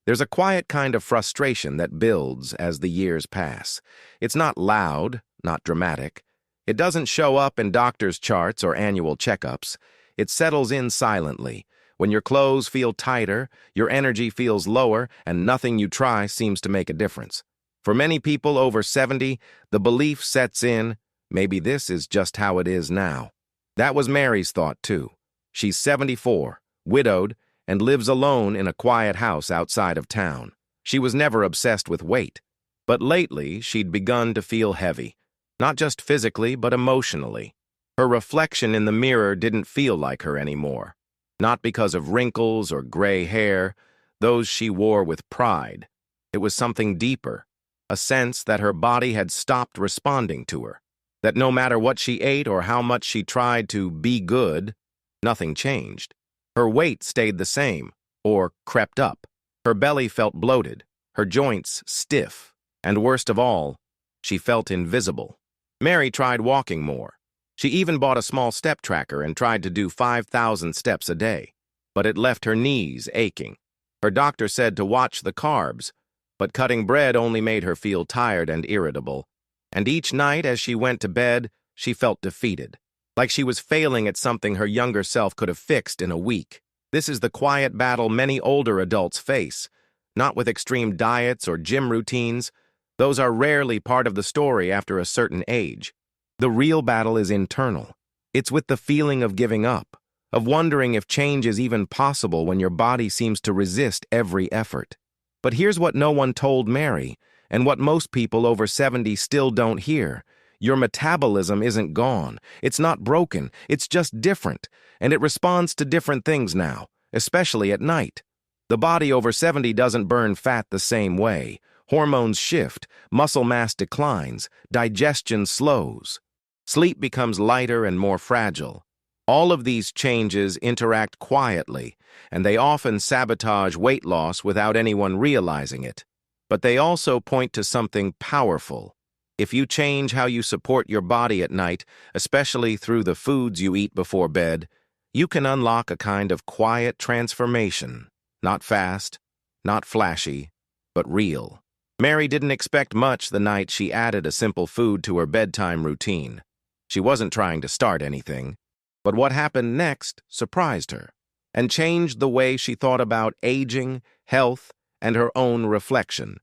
There's a quiet kind of frustration that builds as the years pass. It's not loud, not dramatic. It doesn't show up in doctor's charts or annual checkups. It settles in silently. When your clothes feel tighter, your energy feels lower, and nothing you try seems to make a difference. For many people over 70, the belief sets in, maybe this is just how it is now. That was Mary's thought, too. She's 74, widowed, and lives alone in a quiet house outside of town. She was never obsessed with weight, but lately she'd begun to feel heavy, not just physically but emotionally. Her reflection in the mirror didn't feel like her anymore, not because of wrinkles or gray hair, those she wore with pride. It was something deeper, a sense that her body had stopped responding to her, that no matter what she ate or how much she tried to be good, nothing changed. Her weight stayed the same, or crept up. Her belly felt bloated, her joints stiff, and worst of all, she felt invisible. Mary tried walking more. She even bought a small step tracker and tried to do 5,000 steps a day, but it left her knees aching. Her doctor said to watch the carbs, but cutting bread only made her feel tired and irritable. And each night as she went to bed, she felt defeated, like she was failing at something her younger self could have fixed in a week. This is the quiet battle many older adults face, not with extreme diets or gym routines. Those are rarely part of the story after a certain age. The real battle is internal. It's with the feeling of giving up, of wondering if change is even possible when your body seems to resist every effort. But here's what no one told Mary, and what most people over 70 still don't hear. Your metabolism isn't gone. It's not broken. It's just different, and it responds to different things now, especially at night. The body over 70 doesn't burn fat the same way. Hormones shift, muscle mass declines, digestion slows. Sleep becomes lighter and more fragile. All of these changes interact quietly, and they often sabotage weight loss without anyone realizing it. But they also point to something powerful. If you change how you support your body at night, especially through the foods you eat before bed, you can unlock a kind of quiet transformation. Not fast, not flashy, but real. Mary didn't expect much the night she added a simple food to her bedtime routine. She wasn't trying to start anything, but what happened next surprised her and changed the way she thought about aging, health, and her own reflection.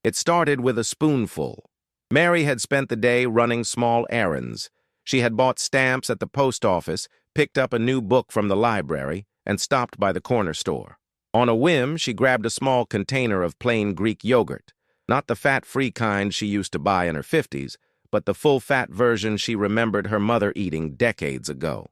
It started with a spoonful. Mary had spent the day running small errands. She had bought stamps at the post office, picked up a new book from the library, and stopped by the corner store. On a whim, she grabbed a small container of plain Greek yogurt, not the fat-free kind she used to buy in her 50s, but the full-fat version she remembered her mother eating decades ago.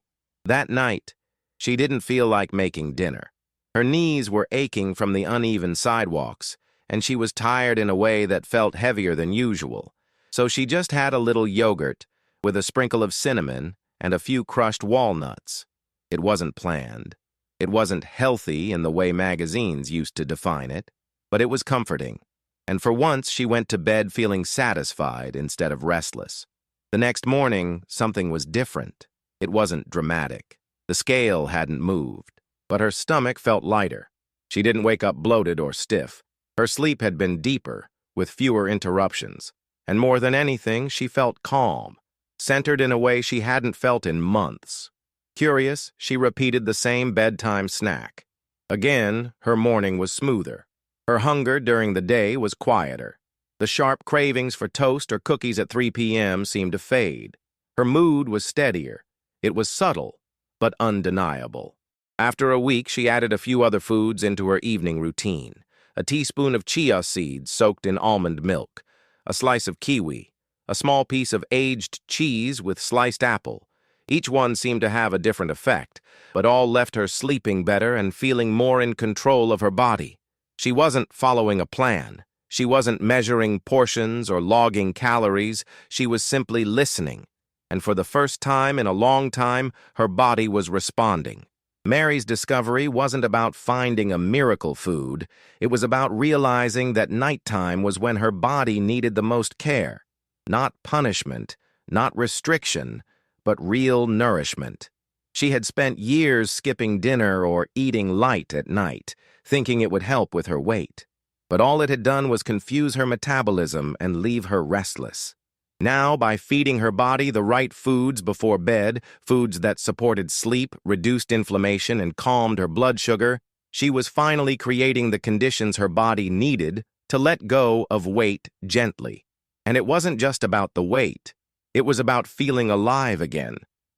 That night, she didn't feel like making dinner. Her knees were aching from the uneven sidewalks, and she was tired in a way that felt heavier than usual. So she just had a little yogurt with a sprinkle of cinnamon and a few crushed walnuts. It wasn't planned. It wasn't healthy in the way magazines used to define it, but it was comforting. And for once, she went to bed feeling satisfied instead of restless. The next morning, something was different. It wasn't dramatic. The scale hadn't moved, but her stomach felt lighter. She didn't wake up bloated or stiff. Her sleep had been deeper, with fewer interruptions. And more than anything, she felt calm, centered in a way she hadn't felt in months. Curious, she repeated the same bedtime snack. Again, her morning was smoother. Her hunger during the day was quieter. The sharp cravings for toast or cookies at 3 p.m. seemed to fade. Her mood was steadier. It was subtle, but undeniable. After a week, she added a few other foods into her evening routine. A teaspoon of chia seeds soaked in almond milk, a slice of kiwi, a small piece of aged cheese with sliced apple. Each one seemed to have a different effect, but all left her sleeping better and feeling more in control of her body. She wasn't following a plan. She wasn't measuring portions or logging calories. She was simply listening. And for the first time in a long time, her body was responding. Mary's discovery wasn't about finding a miracle food. It was about realizing that nighttime was when her body needed the most care. Not punishment, not restriction, but real nourishment. She had spent years skipping dinner or eating light at night, thinking it would help with her weight. But all it had done was confuse her metabolism and leave her restless. Now, by feeding her body the right foods before bed, foods that supported sleep, reduced inflammation, and calmed her blood sugar, she was finally creating the conditions her body needed to let go of weight gently. And it wasn't just about the weight. It was about feeling alive again.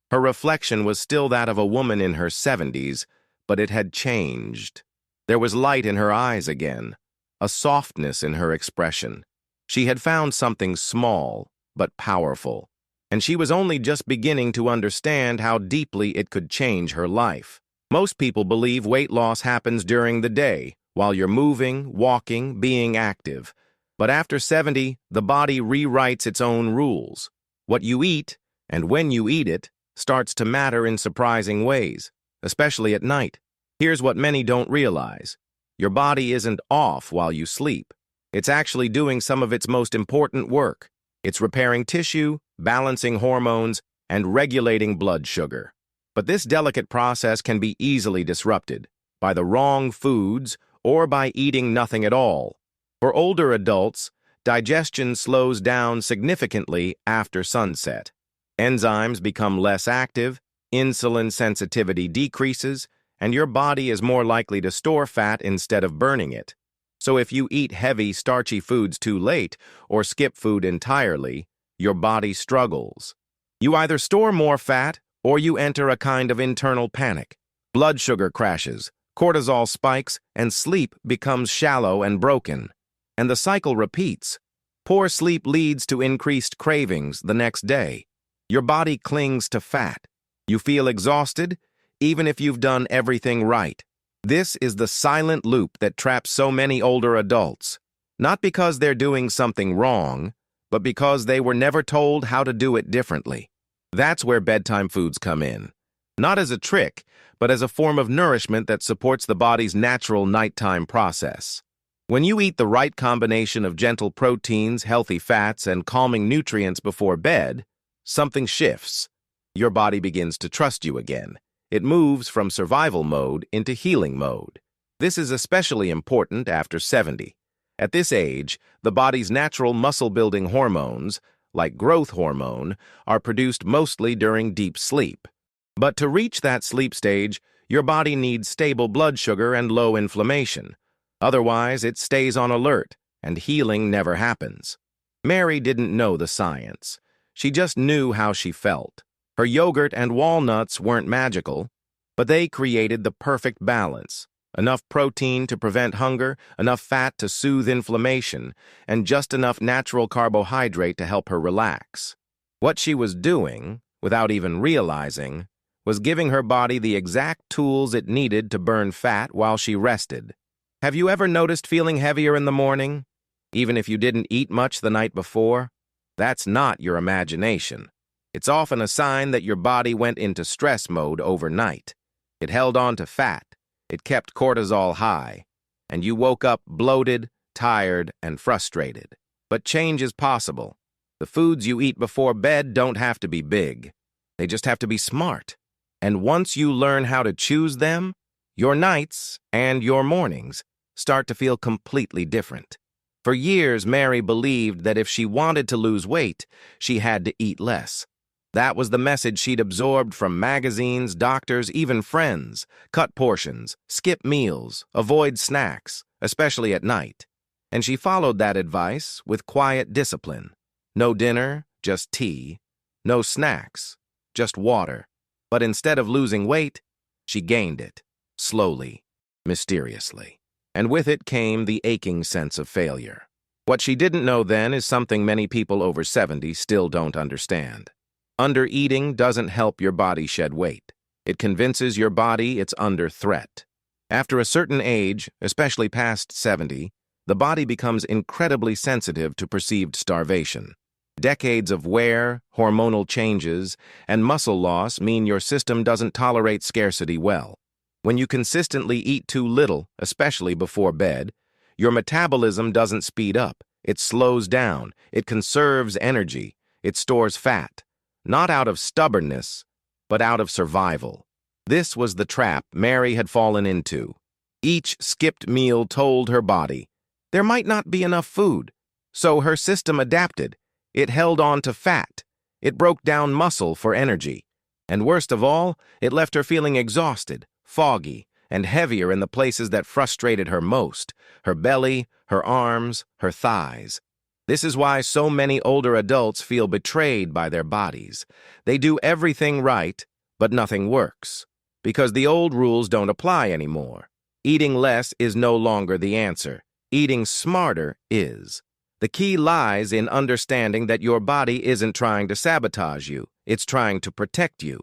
Her reflection was still that of a woman in her 70s, but it had changed. There was light in her eyes again, a softness in her expression. She had found something small, but powerful, and she was only just beginning to understand how deeply it could change her life. Most people believe weight loss happens during the day, while you're moving, walking, being active. But after 70, the body rewrites its own rules. What you eat, and when you eat it, starts to matter in surprising ways, especially at night. Here's what many don't realize. Your body isn't off while you sleep. It's actually doing some of its most important work. It's repairing tissue, balancing hormones, and regulating blood sugar. But this delicate process can be easily disrupted by the wrong foods or by eating nothing at all. For older adults, digestion slows down significantly after sunset. Enzymes become less active, insulin sensitivity decreases, and your body is more likely to store fat instead of burning it. So if you eat heavy, starchy foods too late or skip food entirely, your body struggles. You either store more fat or you enter a kind of internal panic. Blood sugar crashes, cortisol spikes, and sleep becomes shallow and broken. And the cycle repeats. Poor sleep leads to increased cravings the next day. Your body clings to fat. You feel exhausted, even if you've done everything right. This is the silent loop that traps so many older adults, not because they're doing something wrong, but because they were never told how to do it differently. That's where bedtime foods come in. Not as a trick, but as a form of nourishment that supports the body's natural nighttime process. When you eat the right combination of gentle proteins, healthy fats, and calming nutrients before bed, something shifts. Your body begins to trust you again. It moves from survival mode into healing mode. This is especially important after 70. At this age, the body's natural muscle-building hormones, like growth hormone, are produced mostly during deep sleep. But to reach that sleep stage, your body needs stable blood sugar and low inflammation. Otherwise, it stays on alert, and healing never happens. Mary didn't know the science. She just knew how she felt. Her yogurt and walnuts weren't magical, but they created the perfect balance. Enough protein to prevent hunger, enough fat to soothe inflammation, and just enough natural carbohydrate to help her relax. What she was doing, without even realizing, was giving her body the exact tools it needed to burn fat while she rested. Have you ever noticed feeling heavier in the morning, even if you didn't eat much the night before? That's not your imagination. It's often a sign that your body went into stress mode overnight. It held on to fat, it kept cortisol high, and you woke up bloated, tired, and frustrated. But change is possible. The foods you eat before bed don't have to be big. They just have to be smart. And once you learn how to choose them, your nights and your mornings start to feel completely different. For years, Mary believed that if she wanted to lose weight, she had to eat less. That was the message she'd absorbed from magazines, doctors, even friends. Cut portions, skip meals, avoid snacks, especially at night. And she followed that advice with quiet discipline. No dinner, just tea. No snacks, just water. But instead of losing weight, she gained it, slowly, mysteriously. And with it came the aching sense of failure. What she didn't know then is something many people over 70 still don't understand. Undereating doesn't help your body shed weight. It convinces your body it's under threat. After a certain age, especially past 70, the body becomes incredibly sensitive to perceived starvation. Decades of wear, hormonal changes, and muscle loss mean your system doesn't tolerate scarcity well. When you consistently eat too little, especially before bed, your metabolism doesn't speed up. It slows down. It conserves energy. It stores fat. Not out of stubbornness, but out of survival. This was the trap Mary had fallen into. Each skipped meal told her body, There might not be enough food. So her system adapted. It held on to fat. It broke down muscle for energy. And worst of all, it left her feeling exhausted, foggy, and heavier in the places that frustrated her most: her belly, her arms, her thighs. This is why so many older adults feel betrayed by their bodies. They do everything right, but nothing works, because the old rules don't apply anymore. Eating less is no longer the answer. Eating smarter is. The key lies in understanding that your body isn't trying to sabotage you, it's trying to protect you.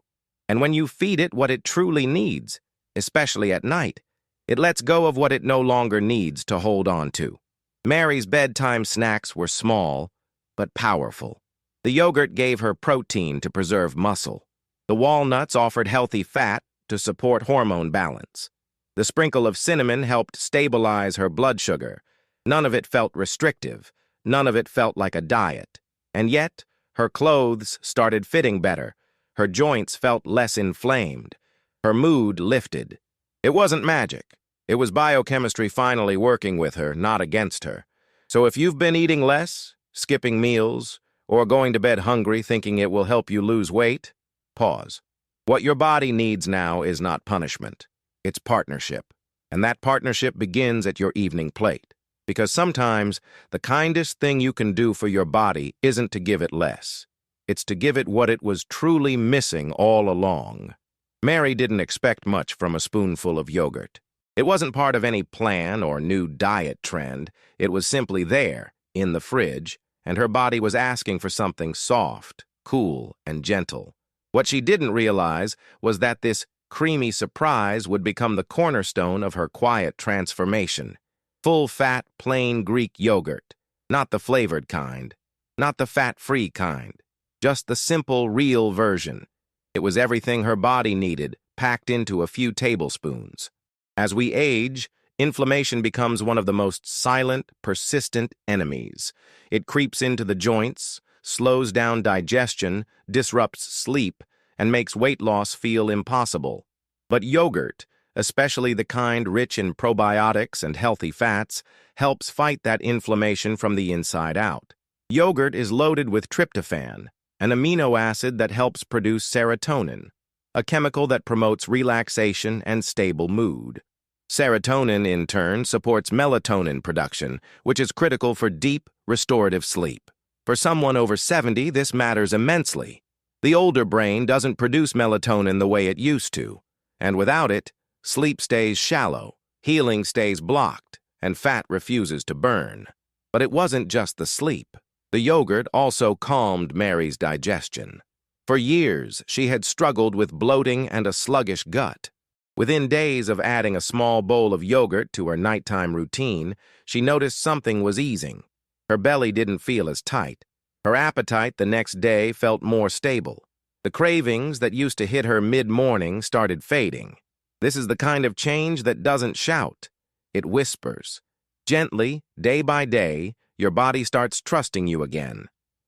And when you feed it what it truly needs, especially at night, it lets go of what it no longer needs to hold on to. Mary's bedtime snacks were small, but powerful. The yogurt gave her protein to preserve muscle. The walnuts offered healthy fat to support hormone balance. The sprinkle of cinnamon helped stabilize her blood sugar. None of it felt restrictive. None of it felt like a diet. And yet, her clothes started fitting better. Her joints felt less inflamed. Her mood lifted. It wasn't magic. It was biochemistry finally working with her, not against her. So if you've been eating less, skipping meals, or going to bed hungry thinking it will help you lose weight, pause. What your body needs now is not punishment. It's partnership. And that partnership begins at your evening plate. Because sometimes the kindest thing you can do for your body isn't to give it less. It's to give it what it was truly missing all along. Mary didn't expect much from a spoonful of yogurt. It wasn't part of any plan or new diet trend. It was simply there, in the fridge, and her body was asking for something soft, cool, and gentle. What she didn't realize was that this creamy surprise would become the cornerstone of her quiet transformation. Full-fat, plain Greek yogurt. Not the flavored kind. Not the fat-free kind. Just the simple, real version. It was everything her body needed, packed into a few tablespoons. As we age, inflammation becomes one of the most silent, persistent enemies. It creeps into the joints, slows down digestion, disrupts sleep, and makes weight loss feel impossible. But yogurt, especially the kind rich in probiotics and healthy fats, helps fight that inflammation from the inside out. Yogurt is loaded with tryptophan, an amino acid that helps produce serotonin, a chemical that promotes relaxation and stable mood. Serotonin, in turn, supports melatonin production, which is critical for deep, restorative sleep. For someone over 70, this matters immensely. The older brain doesn't produce melatonin the way it used to, and without it, sleep stays shallow, healing stays blocked, and fat refuses to burn. But it wasn't just the sleep. The yogurt also calmed Mary's digestion. For years, she had struggled with bloating and a sluggish gut. Within days of adding a small bowl of yogurt to her nighttime routine, she noticed something was easing. Her belly didn't feel as tight. Her appetite the next day felt more stable. The cravings that used to hit her mid-morning started fading. This is the kind of change that doesn't shout. It whispers. Gently, day by day, your body starts trusting you again.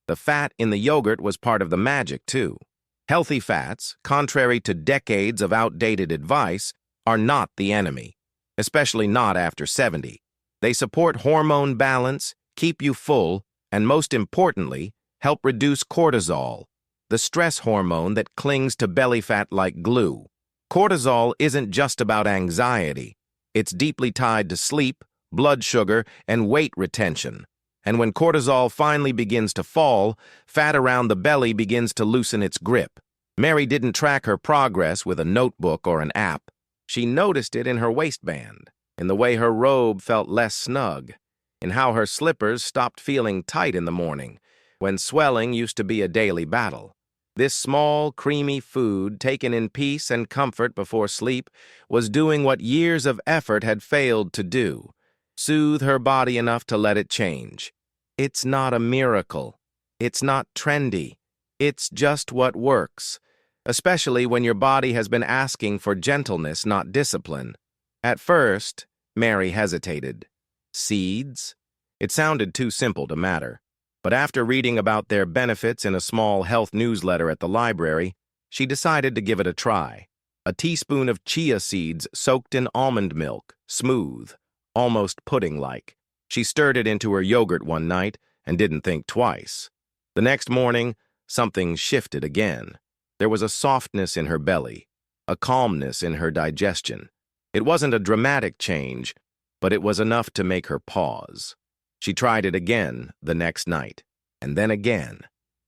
The fat in the yogurt was part of the magic, too. Healthy fats, contrary to decades of outdated advice, are not the enemy, especially not after 70. They support hormone balance, keep you full, and most importantly, help reduce cortisol, the stress hormone that clings to belly fat like glue. Cortisol isn't just about anxiety. It's deeply tied to sleep, blood sugar, and weight retention. And when cortisol finally begins to fall, fat around the belly begins to loosen its grip. Mary didn't track her progress with a notebook or an app. She noticed it in her waistband, in the way her robe felt less snug, in how her slippers stopped feeling tight in the morning, when swelling used to be a daily battle. This small, creamy food, taken in peace and comfort before sleep, was doing what years of effort had failed to do: soothe her body enough to let it change. It's not a miracle. It's not trendy. It's just what works, especially when your body has been asking for gentleness, not discipline. At first, Mary hesitated. Seeds? It sounded too simple to matter. But after reading about their benefits in a small health newsletter at the library, she decided to give it a try. A teaspoon of chia seeds soaked in almond milk, smooth, almost pudding-like. She stirred it into her yogurt one night and didn't think twice. The next morning, something shifted again. There was a softness in her belly, a calmness in her digestion. It wasn't a dramatic change, but it was enough to make her pause. She tried it again the next night, and then again.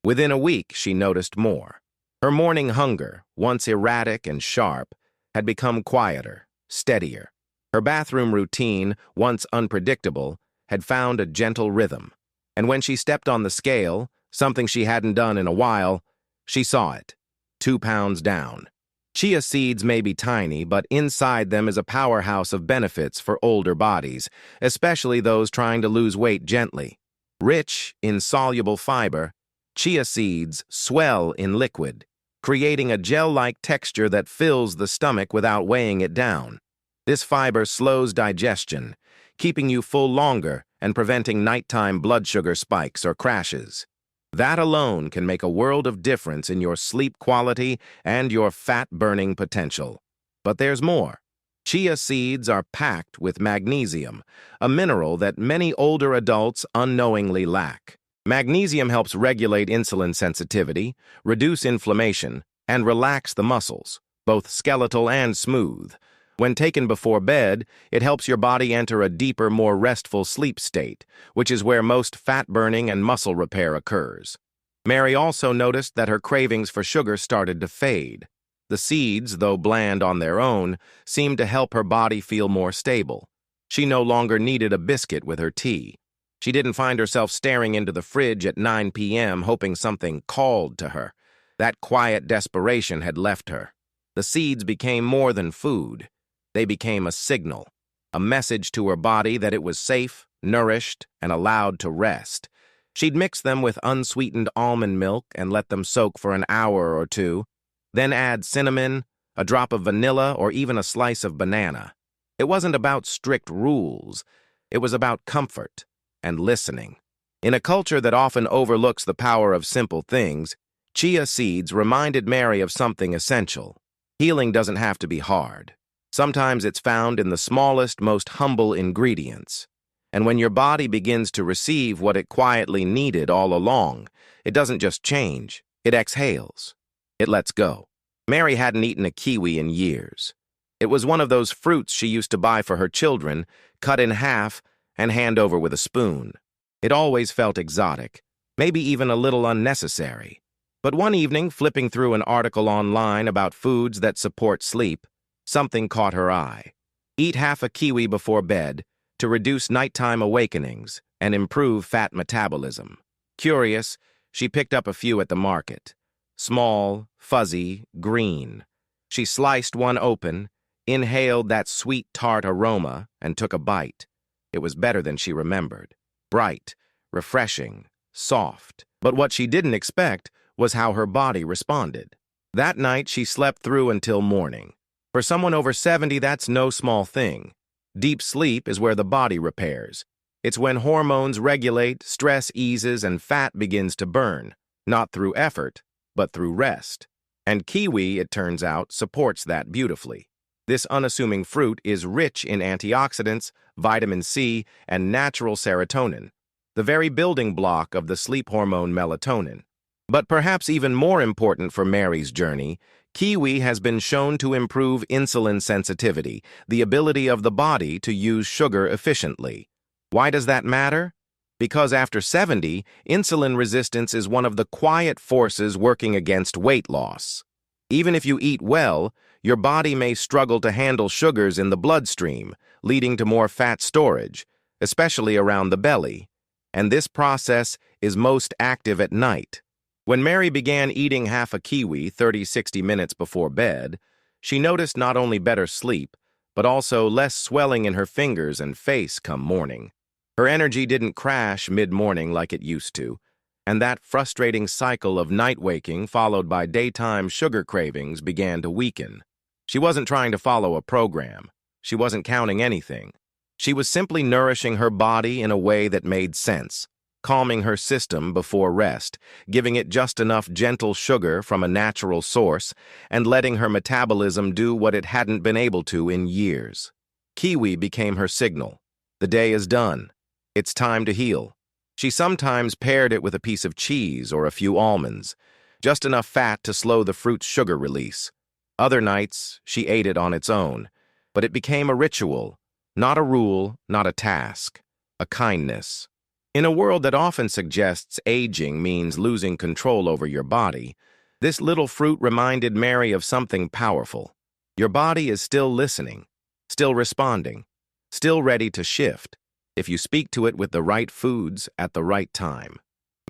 Within a week, she noticed more. Her morning hunger, once erratic and sharp, had become quieter, steadier. Her bathroom routine, once unpredictable, had found a gentle rhythm. And when she stepped on the scale, something she hadn't done in a while, she saw it. 2 pounds down. Chia seeds may be tiny, but inside them is a powerhouse of benefits for older bodies, especially those trying to lose weight gently. Rich in soluble fiber, chia seeds swell in liquid, creating a gel-like texture that fills the stomach without weighing it down. This fiber slows digestion, keeping you full longer and preventing nighttime blood sugar spikes or crashes. That alone can make a world of difference in your sleep quality and your fat-burning potential. But there's more. Chia seeds are packed with magnesium, a mineral that many older adults unknowingly lack. Magnesium helps regulate insulin sensitivity, reduce inflammation, and relax the muscles, both skeletal and smooth. When taken before bed, it helps your body enter a deeper, more restful sleep state, which is where most fat burning and muscle repair occurs. Mary also noticed that her cravings for sugar started to fade. The seeds, though bland on their own, seemed to help her body feel more stable. She no longer needed a biscuit with her tea. She didn't find herself staring into the fridge at 9 p.m. hoping something called to her. That quiet desperation had left her. The seeds became more than food. They became a signal, a message to her body that it was safe, nourished, and allowed to rest. She'd mix them with unsweetened almond milk and let them soak for an hour or two, then add cinnamon, a drop of vanilla, or even a slice of banana. It wasn't about strict rules. It was about comfort and listening. In a culture that often overlooks the power of simple things, chia seeds reminded Mary of something essential. Healing doesn't have to be hard. Sometimes it's found in the smallest, most humble ingredients. And when your body begins to receive what it quietly needed all along, it doesn't just change, it exhales. It lets go. Mary hadn't eaten a kiwi in years. It was one of those fruits she used to buy for her children, cut in half and hand over with a spoon. It always felt exotic, maybe even a little unnecessary. But one evening, flipping through an article online about foods that support sleep, something caught her eye. Eat half a kiwi before bed to reduce nighttime awakenings and improve fat metabolism. Curious, she picked up a few at the market. Small, fuzzy, green. She sliced one open, inhaled that sweet tart aroma, and took a bite. It was better than she remembered. Bright, refreshing, soft. But what she didn't expect was how her body responded. That night, she slept through until morning. For someone over 70, that's no small thing. Deep sleep is where the body repairs. It's when hormones regulate, stress eases, and fat begins to burn, not through effort, but through rest. And kiwi, it turns out, supports that beautifully. This unassuming fruit is rich in antioxidants, vitamin C, and natural serotonin, the very building block of the sleep hormone melatonin. But perhaps even more important for Mary's journey, kiwi has been shown to improve insulin sensitivity, the ability of the body to use sugar efficiently. Why does that matter? Because after 70, insulin resistance is one of the quiet forces working against weight loss. Even if you eat well, your body may struggle to handle sugars in the bloodstream, leading to more fat storage, especially around the belly. And this process is most active at night. When Mary began eating half a kiwi 30-60 minutes before bed, she noticed not only better sleep, but also less swelling in her fingers and face come morning. Her energy didn't crash mid-morning like it used to, and that frustrating cycle of night waking followed by daytime sugar cravings began to weaken. She wasn't trying to follow a program. She wasn't counting anything. She was simply nourishing her body in a way that made sense, calming her system before rest, giving it just enough gentle sugar from a natural source, and letting her metabolism do what it hadn't been able to in years. Kiwi became her signal. The day is done. It's time to heal. She sometimes paired it with a piece of cheese or a few almonds, just enough fat to slow the fruit's sugar release. Other nights, she ate it on its own, but it became a ritual, not a rule, not a task, a kindness. In a world that often suggests aging means losing control over your body, this little fruit reminded Mary of something powerful. Your body is still listening, still responding, still ready to shift, if you speak to it with the right foods at the right time.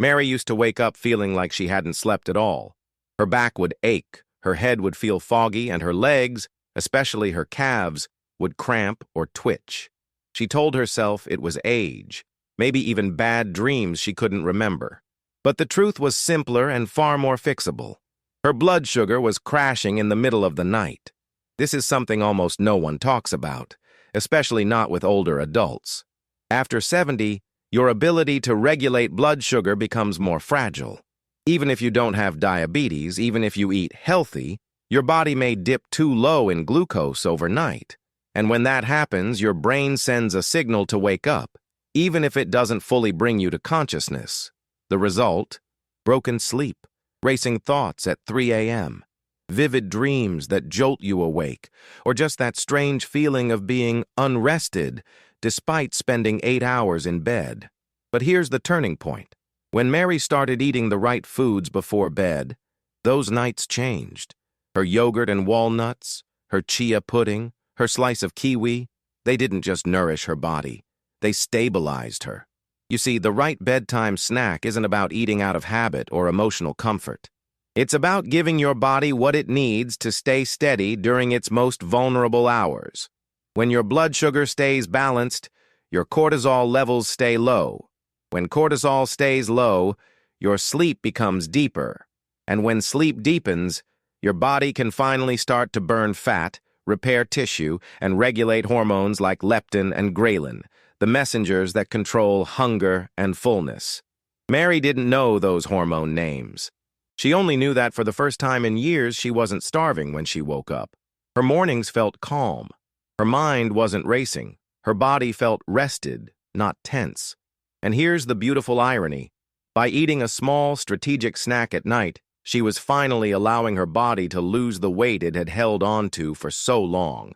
Mary used to wake up feeling like she hadn't slept at all. Her back would ache, her head would feel foggy, and her legs, especially her calves, would cramp or twitch. She told herself it was age, maybe even bad dreams she couldn't remember. But the truth was simpler and far more fixable. Her blood sugar was crashing in the middle of the night. This is something almost no one talks about, especially not with older adults. After 70, your ability to regulate blood sugar becomes more fragile. Even if you don't have diabetes, even if you eat healthy, your body may dip too low in glucose overnight. And when that happens, your brain sends a signal to wake up, even if it doesn't fully bring you to consciousness. The result? Broken sleep, racing thoughts at 3 a.m., vivid dreams that jolt you awake, or just that strange feeling of being unrested despite spending 8 hours in bed. But here's the turning point. When Mary started eating the right foods before bed, those nights changed. Her yogurt and walnuts, her chia pudding, her slice of kiwi, they didn't just nourish her body. They stabilized her. You see, the right bedtime snack isn't about eating out of habit or emotional comfort. It's about giving your body what it needs to stay steady during its most vulnerable hours. When your blood sugar stays balanced, your cortisol levels stay low. When cortisol stays low, your sleep becomes deeper. And when sleep deepens, your body can finally start to burn fat, repair tissue, and regulate hormones like leptin and ghrelin, the messengers that control hunger and fullness. Mary didn't know those hormone names. She only knew that for the first time in years she wasn't starving when she woke up. Her mornings felt calm. Her mind wasn't racing. Her body felt rested, not tense. And here's the beautiful irony. By eating a small, strategic snack at night, she was finally allowing her body to lose the weight it had held onto for so long.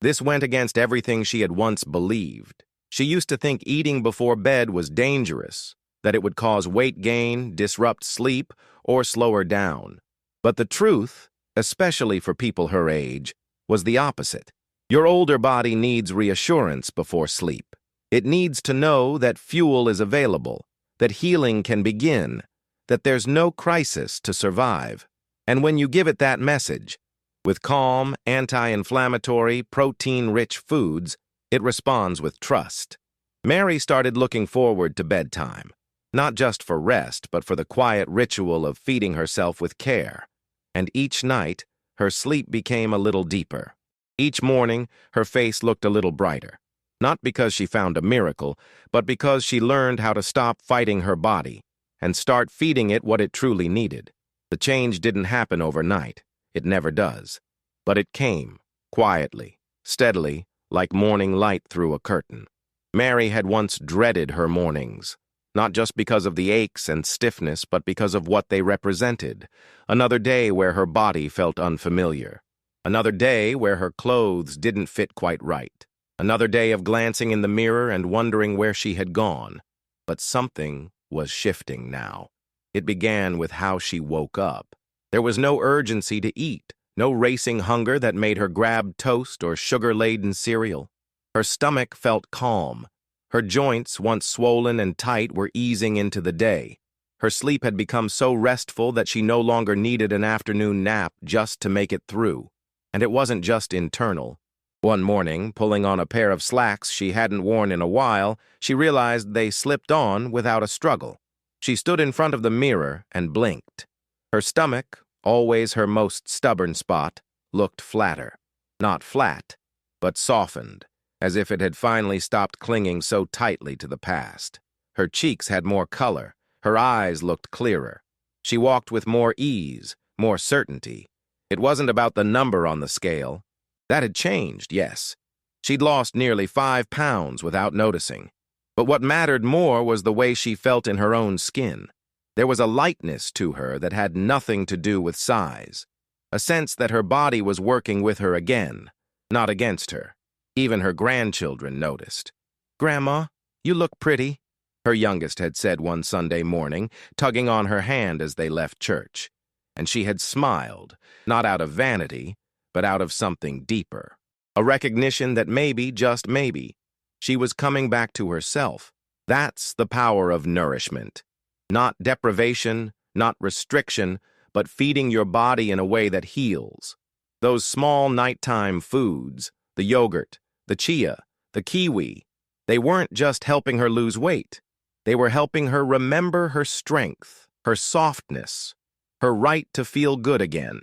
This went against everything she had once believed. She used to think eating before bed was dangerous, that it would cause weight gain, disrupt sleep, or slow her down. But the truth, especially for people her age, was the opposite. Your older body needs reassurance before sleep. It needs to know that fuel is available, that healing can begin, that there's no crisis to survive. And when you give it that message, with calm, anti-inflammatory, protein-rich foods, it responds with trust. Mary started looking forward to bedtime, not just for rest, but for the quiet ritual of feeding herself with care. And each night, her sleep became a little deeper. Each morning, her face looked a little brighter. Not because she found a miracle, but because she learned how to stop fighting her body and start feeding it what it truly needed. The change didn't happen overnight. It never does. But it came, quietly, steadily, like morning light through a curtain. Mary had once dreaded her mornings, not just because of the aches and stiffness, but because of what they represented. Another day where her body felt unfamiliar. Another day where her clothes didn't fit quite right. Another day of glancing in the mirror and wondering where she had gone. But something was shifting now. It began with how she woke up. There was no urgency to eat, no racing hunger that made her grab toast or sugar-laden cereal. Her stomach felt calm. Her joints, once swollen and tight, were easing into the day. Her sleep had become so restful that she no longer needed an afternoon nap just to make it through. And it wasn't just internal. One morning, pulling on a pair of slacks she hadn't worn in a while, she realized they slipped on without a struggle. She stood in front of the mirror and blinked. Her stomach, always her most stubborn spot, looked flatter. Not flat, but softened, as if it had finally stopped clinging so tightly to the past. Her cheeks had more color. Her eyes looked clearer. She walked with more ease, more certainty. It wasn't about the number on the scale. That had changed, yes. She'd lost nearly 5 pounds without noticing. But what mattered more was the way she felt in her own skin. There was a lightness to her that had nothing to do with size, a sense that her body was working with her again, not against her. Even her grandchildren noticed. "Grandma, you look pretty," her youngest had said one Sunday morning, tugging on her hand as they left church. And she had smiled, not out of vanity, but out of something deeper. A recognition that maybe, just maybe, she was coming back to herself. That's the power of nourishment. Not deprivation, not restriction, but feeding your body in a way that heals. Those small nighttime foods, the yogurt, the chia, the kiwi, they weren't just helping her lose weight. They were helping her remember her strength, her softness, her right to feel good again.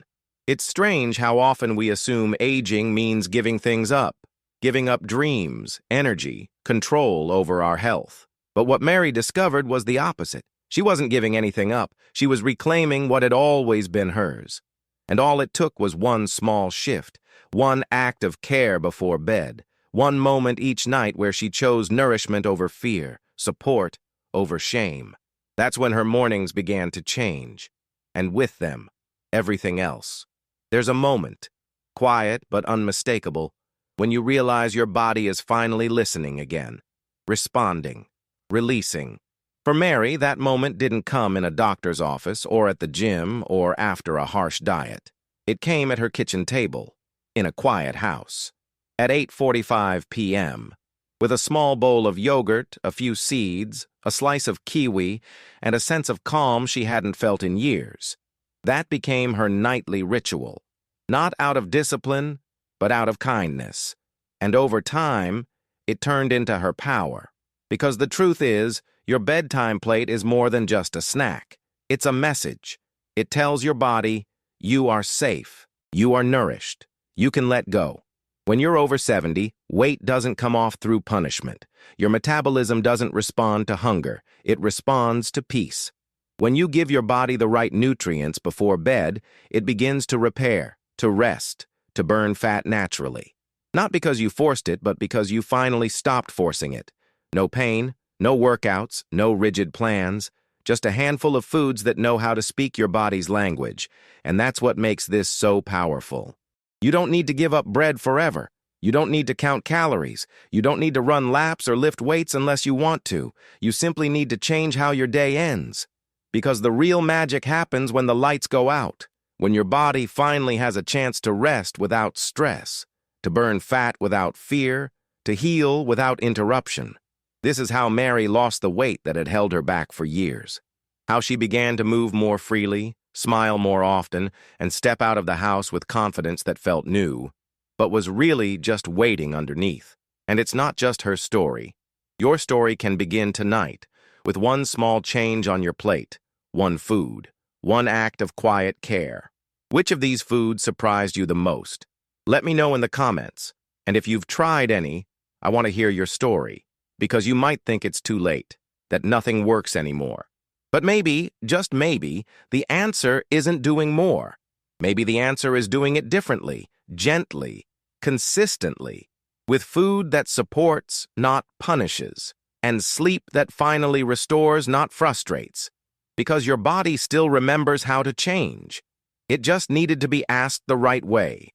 It's strange how often we assume aging means giving things up, giving up dreams, energy, control over our health. But what Mary discovered was the opposite. She wasn't giving anything up. She was reclaiming what had always been hers. And all it took was one small shift, one act of care before bed, one moment each night where she chose nourishment over fear, support over shame. That's when her mornings began to change. And with them, everything else. There's a moment, quiet but unmistakable, when you realize your body is finally listening again, responding, releasing. For Mary, that moment didn't come in a doctor's office or at the gym or after a harsh diet. It came at her kitchen table, in a quiet house, at 8:45 p.m., with a small bowl of yogurt, a few seeds, a slice of kiwi, and a sense of calm she hadn't felt in years. That became her nightly ritual, not out of discipline, but out of kindness. And over time, it turned into her power. Because the truth is, your bedtime plate is more than just a snack. It's a message. It tells your body, you are safe, you are nourished, you can let go. When you're over 70, weight doesn't come off through punishment. Your metabolism doesn't respond to hunger. It responds to peace. When you give your body the right nutrients before bed, it begins to repair, to rest, to burn fat naturally. Not because you forced it, but because you finally stopped forcing it. No pain, no workouts, no rigid plans, just a handful of foods that know how to speak your body's language. And that's what makes this so powerful. You don't need to give up bread forever. You don't need to count calories. You don't need to run laps or lift weights unless you want to. You simply need to change how your day ends. Because the real magic happens when the lights go out, when your body finally has a chance to rest without stress, to burn fat without fear, to heal without interruption. This is how Mary lost the weight that had held her back for years. How she began to move more freely, smile more often, and step out of the house with confidence that felt new, but was really just waiting underneath. And it's not just her story. Your story can begin tonight, with one small change on your plate, one food, one act of quiet care. Which of these foods surprised you the most? Let me know in the comments. And if you've tried any, I want to hear your story, because you might think it's too late, that nothing works anymore. But maybe, just maybe, the answer isn't doing more. Maybe the answer is doing it differently, gently, consistently, with food that supports, not punishes, and sleep that finally restores, not frustrates. Because your body still remembers how to change. It just needed to be asked the right way.